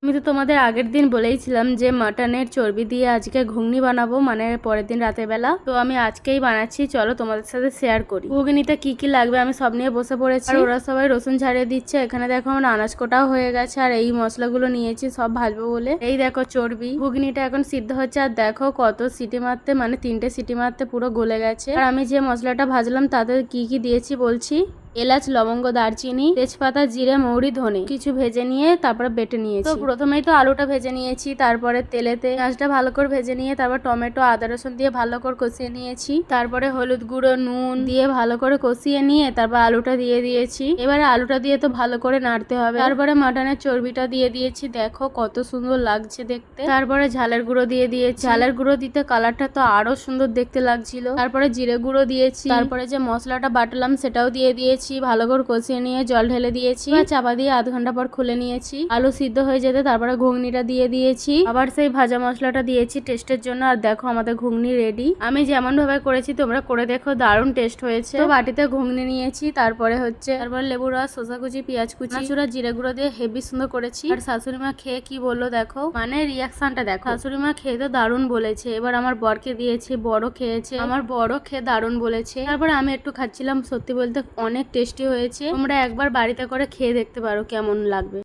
আমি তো তোমাদের আগের দিন বলেইছিলাম যে মাটনের চর্বি দিয়ে আজকে ঘুগনি বানাবো, মানে পরের দিন রাতের বেলা। তো আমি আজকেই বানাচ্ছি, চলো তোমাদের সাথে শেয়ার করি। ঘুগনিতে কি কি লাগবে আমি সব নিয়ে বসে পড়েছি। আর ওরা সবাই রসুন ছাড়িয়ে দিচ্ছে। এখানে দেখো আমার আনাজ কোটাও হয়ে গেছে, আর এই মশলাগুলো নিয়েছি সব ভাজবো বলে। এই দেখো চর্বি, ঘুগনিটা এখন সিদ্ধ হচ্ছে। আর দেখো কত সিটি মারতে, মানে 3টে সিটি মারতে পুরো গলে গেছে। আর আমি যে মশলাটা ভাজলাম তাতে কি কি দিয়েছি বলছি। এলাচ, লবঙ্গ, দারচিনি, তেজপাতা, জিরে, মৌরি, ধনে কিছু ভেজে নিয়ে তারপরে বেটে নিয়েছি। তো প্রথমেই তো আলুটা ভেজে নিয়েছি, তারপরে তেলেতে পেঁয়াজটা ভালো করে ভেজে নিয়ে তারপর টমেটো, আদা, রসুন দিয়ে ভালো করে কষিয়ে নিয়েছি। তারপরে হলুদ গুঁড়ো, নুন দিয়ে ভালো করে কষিয়ে নিয়ে তারপর আলুটা দিয়ে দিয়েছি। এবারে আলুটা দিয়ে তো ভালো করে নাড়তে হবে। তারপরে মাটনের চর্বিটা দিয়ে দিয়েছি, দেখো কত সুন্দর লাগছে দেখতে। তারপরে ঝালের গুঁড়ো দিয়ে দিয়েছি। ঝালের গুঁড়ো দিতে কালারটা তো আরো সুন্দর দেখতে লাগছিল। তারপরে জিরে গুঁড়ো দিয়েছি। তারপরে যে মশলাটা বাটলাম সেটাও দিয়ে দিয়েছি। ভালো করে কষিয়ে নিয়ে জল ঢেলে দিয়েছি, চাপা দিয়ে আধ ঘন্টা পর খুলে নিয়েছি। আলু সিদ্ধ হয়ে যেতে তারপরে ঘুগনিটা দিয়ে দিয়েছি, আবার সেই ভাজা মশলাটা দিয়েছি টেস্টের জন্য। আর দেখো আমাদের ঘুগনি রেডি। আমি যেমন ভাবে করেছি তোমরা করে দেখো, দারুণ টেস্ট হয়েছে। তো বাটিতে ঘুগনি নিয়েছি, তারপরে লেবু রস, শসা কুচি, পেঁয়াজ কুচি, চুরা, জিরে গুঁড়ো দিয়ে হেভি সুন্দর করেছি। আর শাশুড়ি মা খেয়ে কি বললো দেখো, মানে রিয়াকশনটা দেখো। শাশুড়ি মা খেয়ে তো দারুণ বলেছে। এবার আমার বরকে দিয়েছি, বড় খেয়েছে, আমার বড় খেয়ে দারুণ বলেছে। তারপরে আমি একটু খাচ্ছিলাম, সত্যি বলতে অনেক টেস্টি হয়েছে। তোমরা একবার বাড়িতে করে খেয়ে দেখতে পারো কেমন লাগবে।